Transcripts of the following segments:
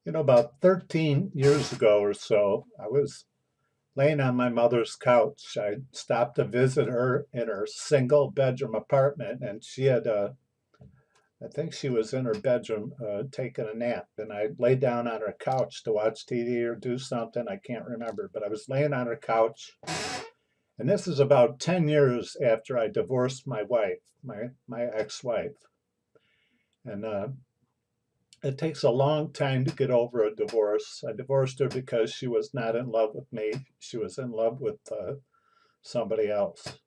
About 13 years ago or so, I was laying on my mother's couch. I stopped to visit her in her single bedroom apartment, and I think she was in her bedroom taking a nap. And I laid down on her couch to watch TV or do something. I can't remember, but I was laying on her couch. And this is about 10 years after I divorced my wife, my ex-wife. And it takes a long time to get over a divorce. I divorced her because she was not in love with me. She was in love with somebody else.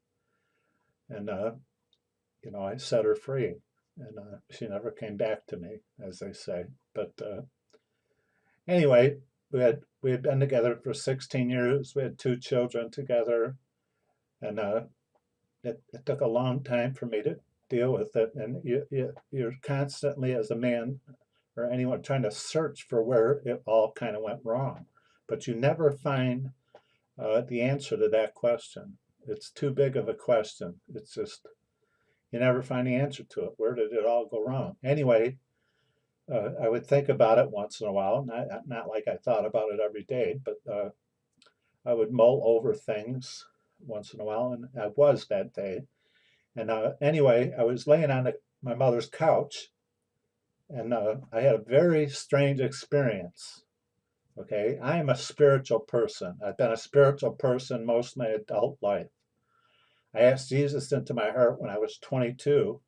And, I set her free. And she never came back to me, as they say. But anyway, we had been together for 16 years. We had two children together. And it took a long time for me to deal with it. And you're constantly, as a man, or anyone trying to search for where it all kind of went wrong. But you never find the answer to that question. It's too big of a question. It's just, you never find the answer to it. Where did it all go wrong? Anyway, I would think about it once in a while, not like I thought about it every day, but I would mull over things once in a while, and I was that day. And anyway, I was laying on my mother's couch, and I had a very strange experience. Okay, I am a spiritual person. I've been a spiritual person most of my adult life. I asked Jesus into my heart when I was 22,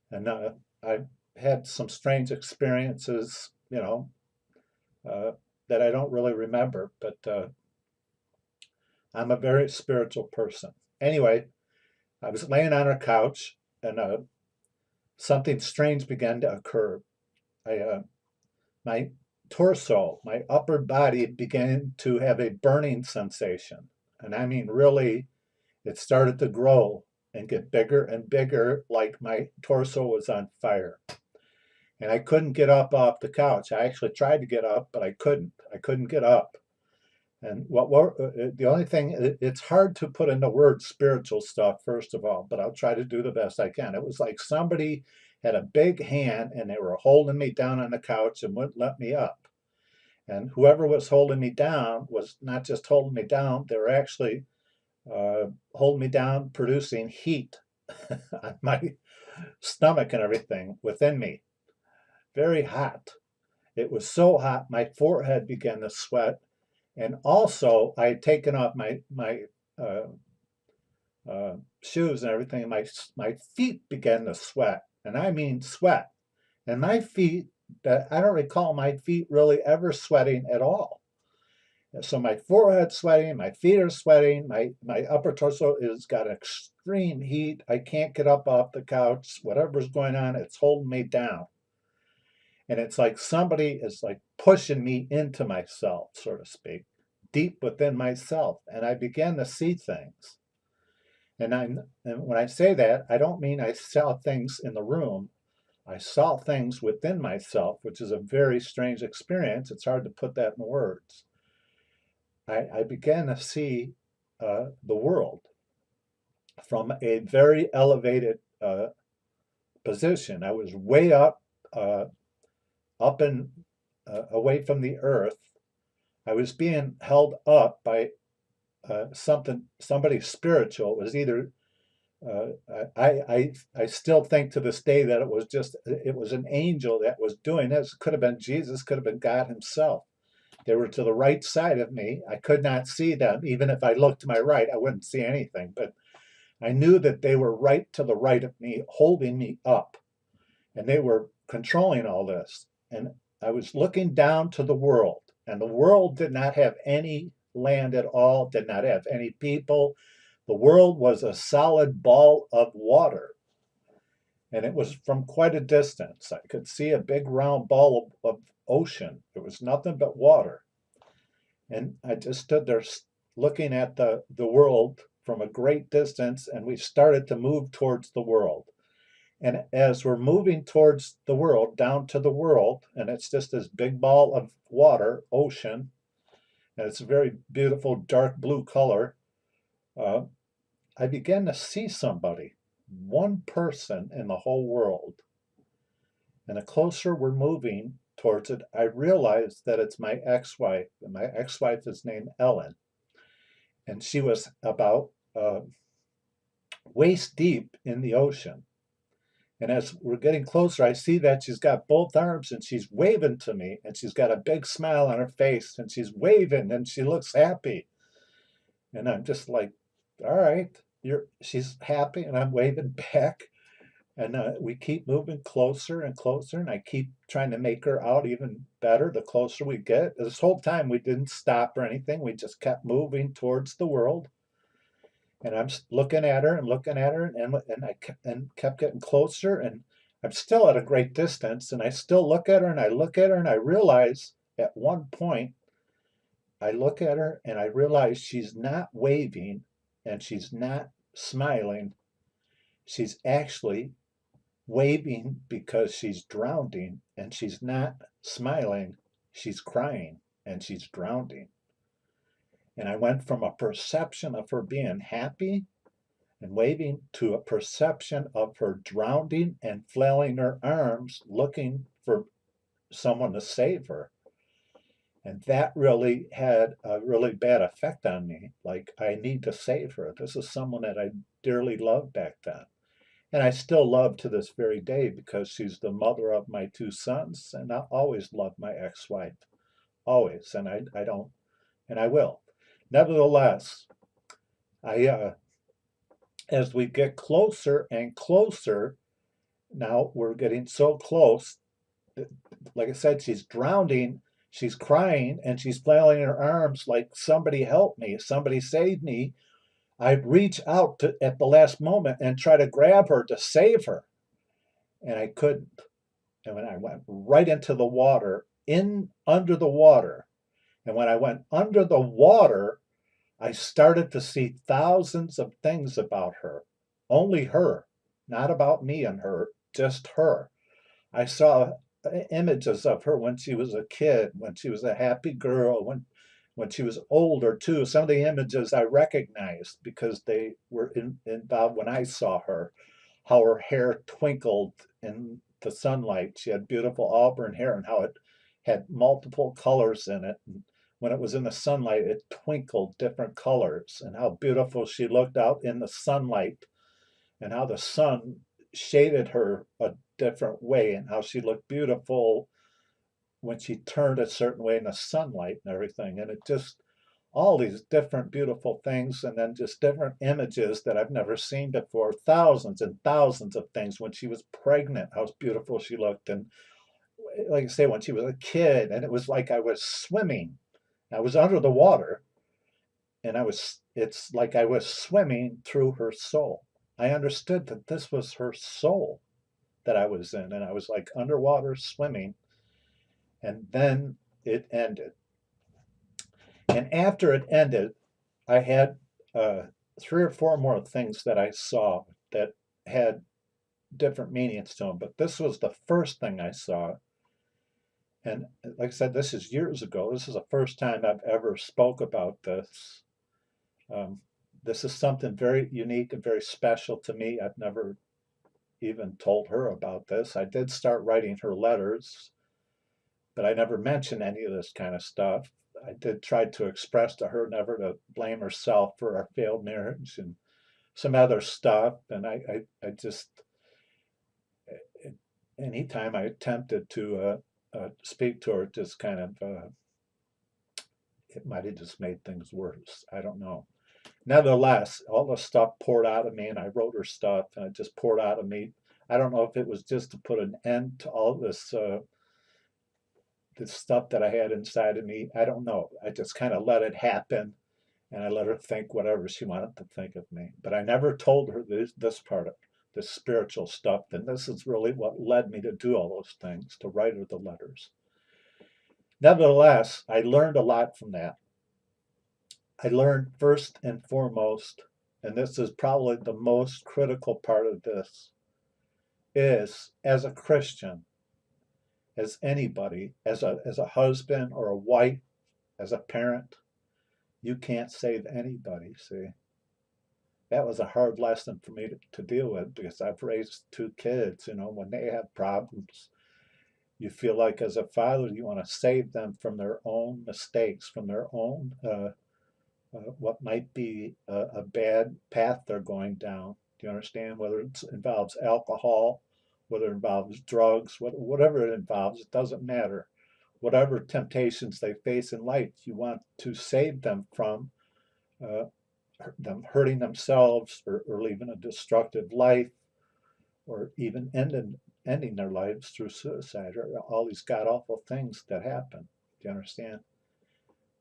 and I had some strange experiences, uh, that I don't really remember, but I'm a very spiritual person. Anyway, I was laying on her couch, and something strange began to occur. My torso, my upper body began to have a burning sensation. And I mean, really, it started to grow and get bigger and bigger, like my torso was on fire. And I couldn't get up off the couch. I actually tried to get up, but I couldn't. I couldn't get up. And the only thing, it's hard to put into words spiritual stuff, first of all, but I'll try to do the best I can. It was like somebody had a big hand and they were holding me down on the couch and wouldn't let me up. And whoever was holding me down was not just holding me down, they were actually holding me down, producing heat on my stomach and everything within me. Very hot. It was so hot, my forehead began to sweat. And also, I had taken off my uh, shoes and everything, and my feet began to sweat. And I mean sweat. And my feet, I don't recall my feet really ever sweating at all. So my forehead's sweating, my feet are sweating, my upper torso is got extreme heat. I can't get up off the couch. Whatever's going on, it's holding me down. And it's like somebody is like pushing me into myself, so to speak, deep within myself. And I began to see things. And when I say that, I don't mean I saw things in the room. I saw things within myself, which is a very strange experience. It's hard to put that in words. I began to see the world from a very elevated position. I was way uh, up and away from the earth. I was being held up by somebody spiritual. It was either uh, I still think to this day that it was an angel that was doing this. Could have been Jesus, could have been God Himself. They were to the right side of me. I could not see them. Even if I looked to my right, I wouldn't see anything. But I knew that they were right to the right of me, holding me up. And they were controlling all this. And I was looking down to the world. And the world did not have any land at all, did not have any people. The world was a solid ball of water. And it was from quite a distance. I could see a big round ball of ocean. It was nothing but water. And I just stood there looking at the world from a great distance, and we started to move towards the world. And as we're moving towards the world, down to the world, and it's just this big ball of water, ocean, and it's a very beautiful dark blue color, uh, I began to see somebody, one person in the whole world. And the closer we're moving towards it, I realized that it's my ex-wife. And my ex-wife is named Ellen. And she was about waist deep in the ocean. And as we're getting closer, I see that she's got both arms and she's waving to me. And she's got a big smile on her face and she's waving and she looks happy. And I'm just like, all right, she's happy and I'm waving back. And we keep moving closer and closer, and I keep trying to make her out even better the closer we get. This whole time we didn't stop or anything. We just kept moving towards the world. And I'm looking at her and looking at her, and I kept getting closer, and I'm still at a great distance, and I still look at her and I look at her, and I realize at one point I look at her and I realize she's not waving and she's not smiling. She's actually waving because she's drowning, and she's not smiling. She's crying and she's drowning. And I went from a perception of her being happy and waving to a perception of her drowning and flailing her arms looking for someone to save her. And that really had a really bad effect on me. Like, I need to save her. This is someone that I dearly loved back then. And I still love to this very day because she's the mother of my two sons. And I always loved my ex-wife. Always. And I don't, and I will. Nevertheless, I as we get closer and closer, now we're getting so close. Like I said, she's drowning, she's crying, and she's flailing her arms like, somebody help me, somebody save me. I'd reach out at the last moment and try to grab her to save her. And I couldn't. And when I went right into the water, in under the water, and when I went under the water, I started to see thousands of things about her. Only her, not about me and her, just her. I saw images of her when she was a kid, when she was a happy girl, when she was older too. Some of the images I recognized because they were involved when I saw her, how her hair twinkled in the sunlight. She had beautiful auburn hair and how it had multiple colors in it. And when it was in the sunlight, it twinkled different colors, and how beautiful she looked out in the sunlight, and how the sun shaded her a different way, and how she looked beautiful when she turned a certain way in the sunlight and everything. And it just, all these different beautiful things, and then just different images that I've never seen before, thousands and thousands of things. When she was pregnant, how beautiful she looked. And like I say, when she was a kid, and it was like I was swimming. I was under the water, and it's like I was swimming through her soul. I understood that this was her soul that I was in, and I was like underwater swimming. And then it ended. And after it ended, I had three or four more things that I saw that had different meanings to them. But this was the first thing I saw. And like I said, this is years ago. This is the first time I've ever spoke about this. Um, this is something very unique and very special to me. I've never even told her about this. I did start writing her letters, but I never mentioned any of this kind of stuff. I did try to express to her never to blame herself for our failed marriage and some other stuff. And I just, anytime I attempted to speak to her, just kind of, it might have just made things worse. I don't know. Nevertheless, all the stuff poured out of me, and I wrote her stuff, and it just poured out of me. I don't know if it was just to put an end to all this stuff that I had inside of me. I don't know. I just kind of let it happen, and I let her think whatever she wanted to think of me. But I never told her this part of the spiritual stuff. And this is really what led me to do all those things, to write her the letters. Nevertheless, I learned a lot from that. I learned first and foremost, and this is probably the most critical part of this, is as a Christian, as anybody, as a husband or a wife, as a parent, you can't save anybody. See, that was a hard lesson for me to deal with because I've raised two kids. When they have problems, You feel like as a father, you want to save them from their own mistakes, from their own what might be a bad path they're going down. Do you understand? Whether it involves alcohol, whether it involves drugs, whatever it involves, it doesn't matter. Whatever temptations they face in life, you want to save them from uh, them hurting themselves or living a destructive life or even ending their lives through suicide or all these god awful things that happen. Do you understand?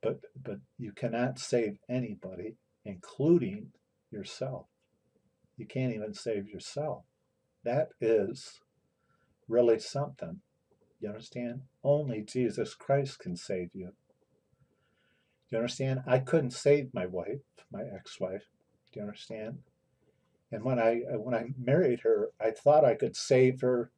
But you cannot save anybody, including yourself. You can't even save yourself. That is really something. You understand? Only Jesus Christ can save you. Do you understand? I couldn't save my wife, my ex-wife. Do you understand? And when I married her, I thought I could save her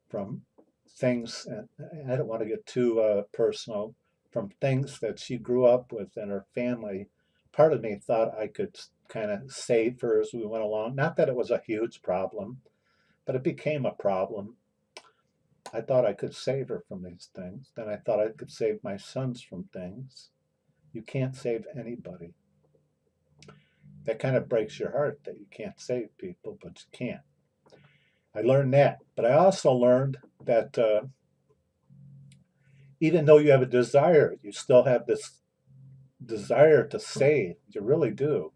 from things, and I don't want to get too personal, from things that she grew up with in her family. Part of me thought I could kind of save her as we went along. Not that it was a huge problem, but it became a problem. I thought I could save her from these things. Then I thought I could save my sons from things. You can't save anybody. That kind of breaks your heart that you can't save people, but you can't. I learned that. But I also learned that even though you have a desire, you still have this desire to save. You really do.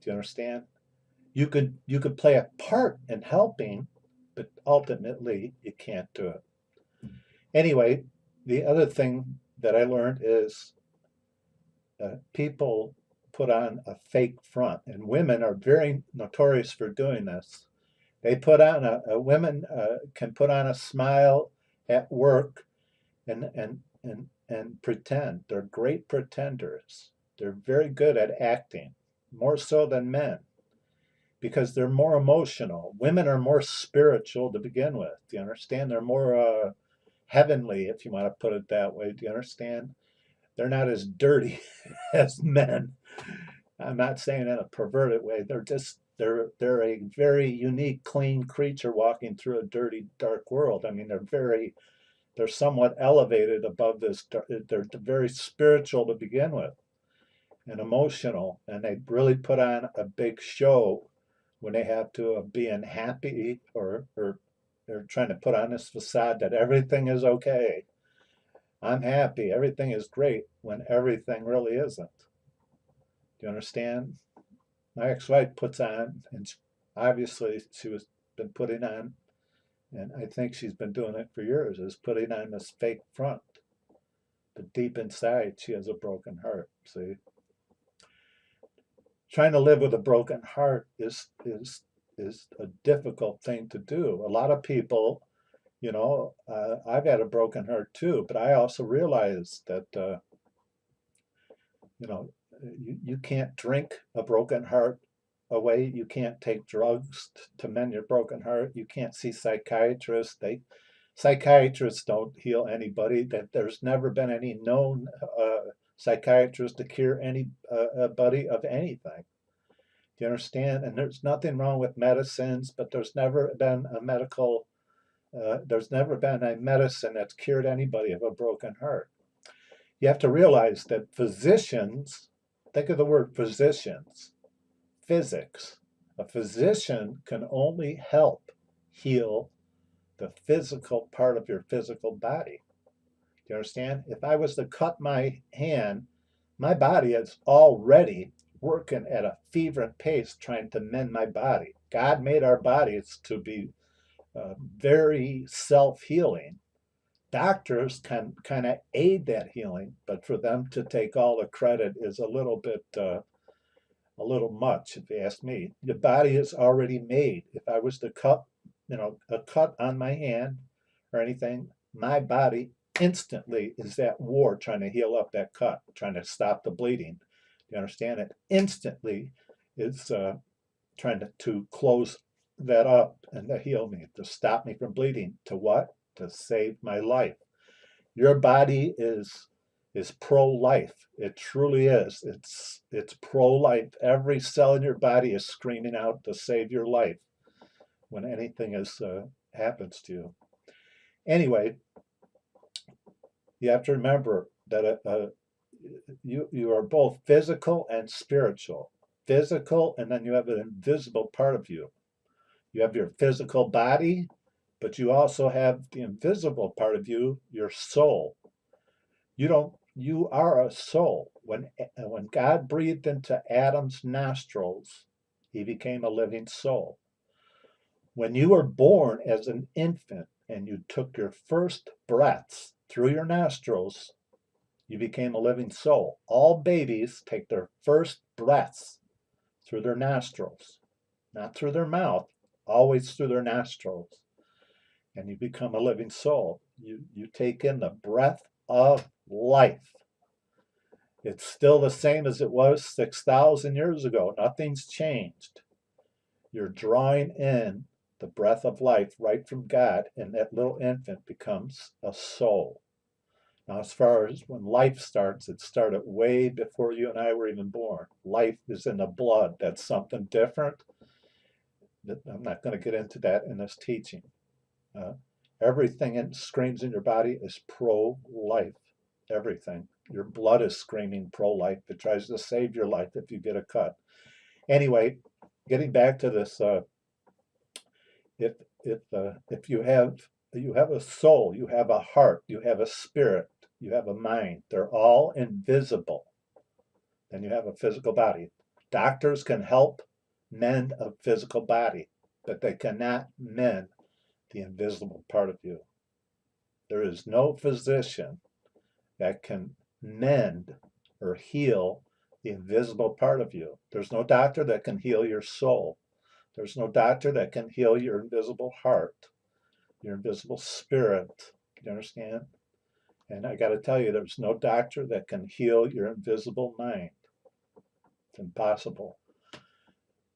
Do you understand? You could play a part in helping, but ultimately you can't do it. Anyway, the other thing that I learned is people put on a fake front, and women are very notorious for doing this. They put on a women can put on a smile at work and pretend. They're great pretenders. They're very good at acting, more so than men, because they're more emotional. Women are more spiritual to begin with. Do you understand? They're more heavenly, if you want to put it that way. Do you understand? They're not as dirty as men. I'm not saying in a perverted way. They're a very unique, clean creature walking through a dirty, dark world. I mean, they're somewhat elevated above this. They're very spiritual to begin with and emotional, and they really put on a big show when they have to being happy or they're trying to put on this facade that everything is okay. I'm happy, everything is great, when everything really isn't. Do you understand? My ex-wife puts on, and obviously she was been putting on, and I think she's been doing it for years, is putting on this fake front. But deep inside, she has a broken heart. See, trying to live with a broken heart is a difficult thing to do. A lot of people, I've had a broken heart too, but I also realize that you know, you can't drink a broken heart away. You can't take drugs to mend your broken heart. You can't see psychiatrists. Psychiatrists don't heal anybody. That there's never been any known psychiatrist to cure anybody of anything. Do you understand? And there's nothing wrong with medicines, but there's never been a medicine that's cured anybody of a broken heart. You have to realize that physicians, think of the word physicians, physics. A physician can only help heal the physical part of your physical body. Do you understand? If I was to cut my hand, my body is already working at a feverish pace trying to mend my body. God made our bodies to be very self-healing. Doctors can kind of aid that healing, but for them to take all the credit is a little much, if you ask me. The body is already made. If I was to cut, a cut on my hand or anything, my body instantly is at war trying to heal up that cut, trying to stop the bleeding. You understand it? Instantly is trying to close that up and to heal me, to stop me from bleeding. To what? To save my life. Your body is pro-life. It truly is. It's pro-life. Every cell in your body is screaming out to save your life when anything happens to you. Anyway, You have to remember that you are both physical and spiritual. Physical, and then you have an invisible part of you. You have your physical body, but you also have the invisible part of you, your soul. You are a soul. When God breathed into Adam's nostrils, he became a living soul. When you were born as an infant and you took your first breaths through your nostrils, you became a living soul. All babies take their first breaths through their nostrils, not through their mouth, always through their nostrils. And you become a living soul. You take in the breath of life. It's still the same as it was 6,000 years ago. Nothing's changed. You're drawing in the breath of life right from God, and that little infant becomes a soul. Now, as far as when life starts, it started way before you and I were even born. Life is in the blood. That's something different. I'm not going to get into that in this teaching. Uh, Everything that screams in your body is pro-life. Everything. Your blood is screaming pro-life. It tries to save your life if you get a cut. Anyway, getting back to this, if if you have a soul, you have a heart, you have a spirit, you have a mind. They're all invisible. Then you have a physical body. Doctors can help mend a physical body, but they cannot mend the invisible part of you. There is no physician that can mend or heal the invisible part of you. There's no doctor that can heal your soul. There's no doctor that can heal your invisible heart, your invisible spirit. You understand? And I got to tell you, there's no doctor that can heal your invisible mind. It's impossible.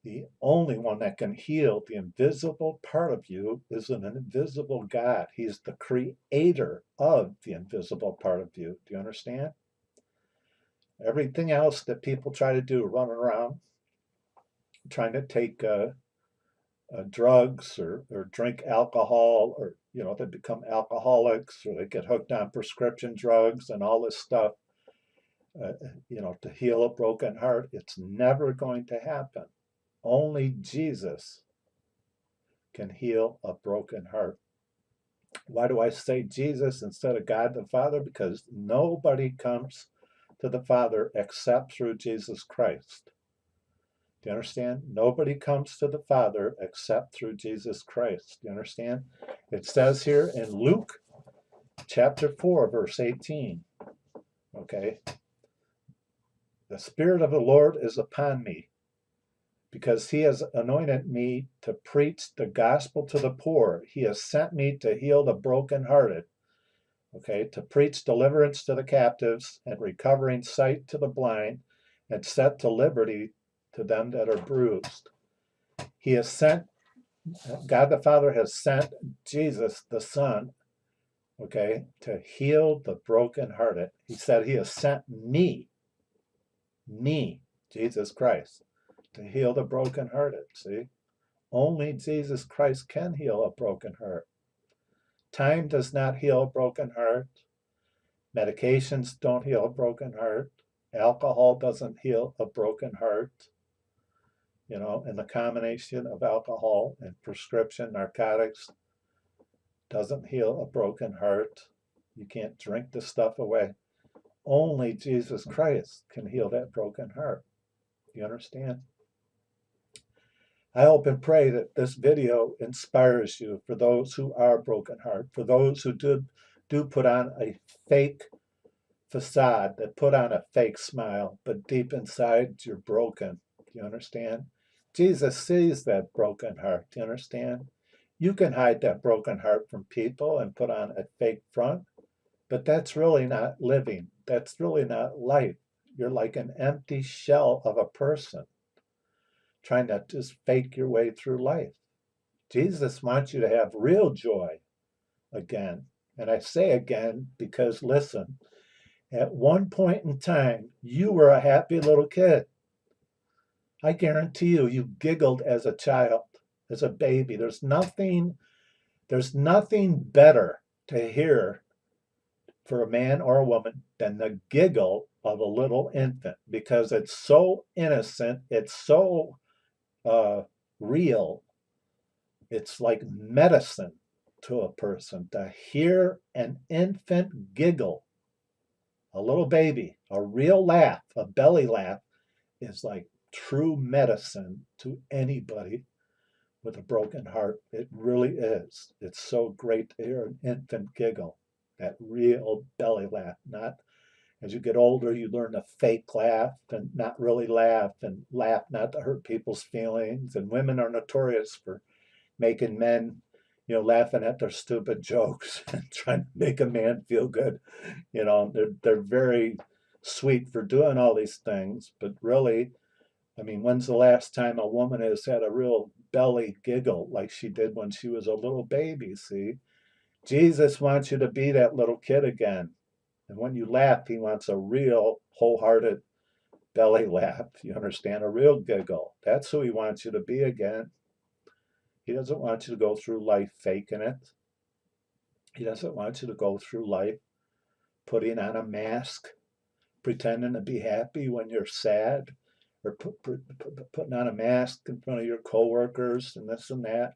The only one that can heal the invisible part of you is an invisible God. He's the creator of the invisible part of you. Do you understand? Everything else that people try to do, run around trying to take drugs or drink alcohol, or they become alcoholics, or they get hooked on prescription drugs and all this stuff, to heal a broken heart. It's never going to happen. Only Jesus can heal a broken heart. Why do I say Jesus instead of God the Father? Because nobody comes to the Father except through Jesus Christ. Do you understand? Nobody comes to the Father except through Jesus Christ. Do you understand? It says here in Luke chapter 4, verse 18, okay? The Spirit of the Lord is upon me, because he has anointed me to preach the gospel to the poor. He has sent me to heal the brokenhearted, okay, to preach deliverance to the captives and recovering sight to the blind, and set to liberty to them that are bruised. He has sent, God the Father has sent Jesus the Son, okay, to heal the brokenhearted. He said he has sent me, Jesus Christ, to heal the brokenhearted. See? Only Jesus Christ can heal a broken heart. Time does not heal a broken heart. Medications don't heal a broken heart. Alcohol doesn't heal a broken heart. And the combination of alcohol and prescription narcotics doesn't heal a broken heart. You can't drink the stuff away. Only Jesus Christ can heal that broken heart. You understand? I hope and pray that this video inspires you, for those who are broken heart, for those who do put on a fake facade, that put on a fake smile, but deep inside you're broken. Do you understand? Jesus sees that broken heart. Do you understand? You can hide that broken heart from people and put on a fake front, but that's really not living. That's really not life. You're like an empty shell of a person trying to just fake your way through life. Jesus wants you to have real joy again. And I say again because, listen, at one point in time, you were a happy little kid. I guarantee you giggled as a child, as a baby. There's nothing better to hear for a man or a woman than the giggle of a little infant, because it's so innocent, it's so real. It's like medicine to a person to hear an infant giggle, a little baby, a real laugh, a belly laugh is like true medicine to anybody with a broken heart. It really is. It's so great to hear an infant giggle, that real belly laugh. Not as you get older, you learn to fake laugh and not really laugh, and laugh not to hurt people's feelings. And women are notorious for making men, laughing at their stupid jokes and trying to make a man feel good. They're very sweet for doing all these things, but really, I mean, when's the last time a woman has had a real belly giggle like she did when she was a little baby? See, Jesus wants you to be that little kid again. And when you laugh, he wants a real wholehearted belly laugh. You understand? A real giggle. That's who he wants you to be again. He doesn't want you to go through life faking it. He doesn't want you to go through life putting on a mask, pretending to be happy when you're sad, or putting on a mask in front of your coworkers and this and that.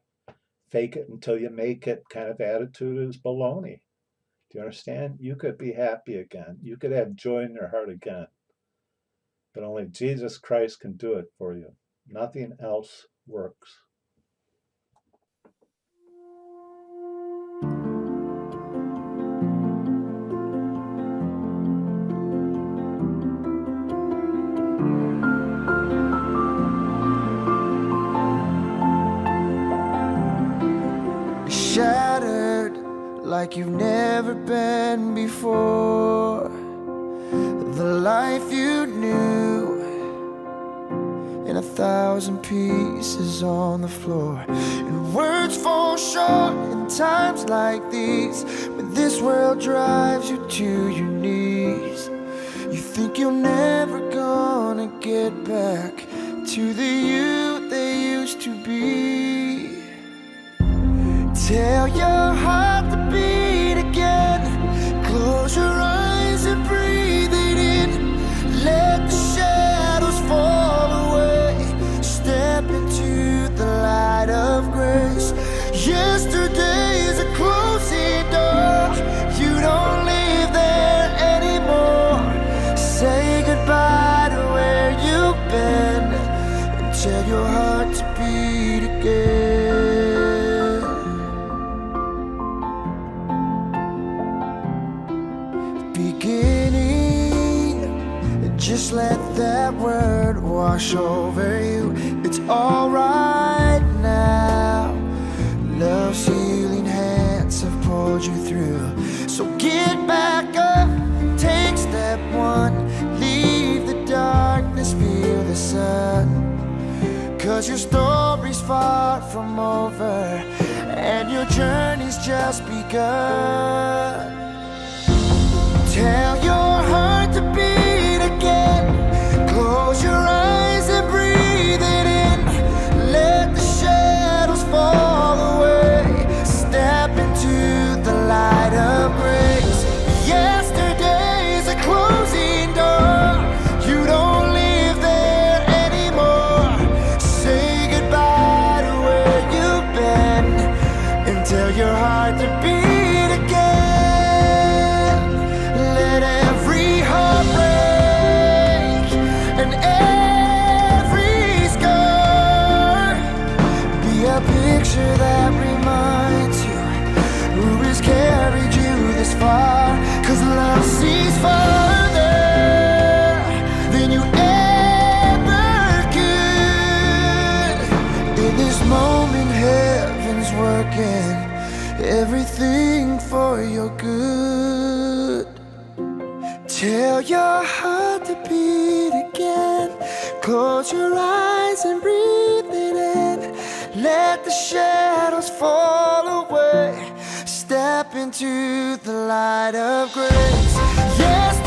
Fake it until you make it kind of attitude is baloney. Do you understand? You could be happy again. You could have joy in your heart again. But only Jesus Christ can do it for you. Nothing else works. Shattered like you've never been before. The life you knew in 1,000 pieces on the floor. And words fall short in times like these, when this world drives you to your knees. You think you're never gonna get back to the you they used to be. Tell your heart to beat again. Close your eyes and breathe it in. Let the shadows fall away. Step into the light of grace. Yesterday's a closing door. You don't live there anymore. Say goodbye to where you've been, and tell your heart to beat again. Just let that word wash over you. It's alright now. Love's healing hands have pulled you through. So get back up, take step one. Leave the darkness, feel the sun. 'Cause your story's far from over, and your journey's just begun. Tell your heart to beat again. Close your eyes and breathe it in. Let the shadows fall away. Step into the light of grace. Yesterday's a closing door. You don't live there anymore. Say goodbye to where you've been, and tell your heart to beat again. Let every heart break and every scar be a picture that reminds you who has carried you this far. 'Cause love sees farther than you ever could. In this moment, heaven's working everything for your good. Tell your heart to beat again. Close your eyes and breathe it in. Let the shadows fall away. Step into the light of grace. Yes.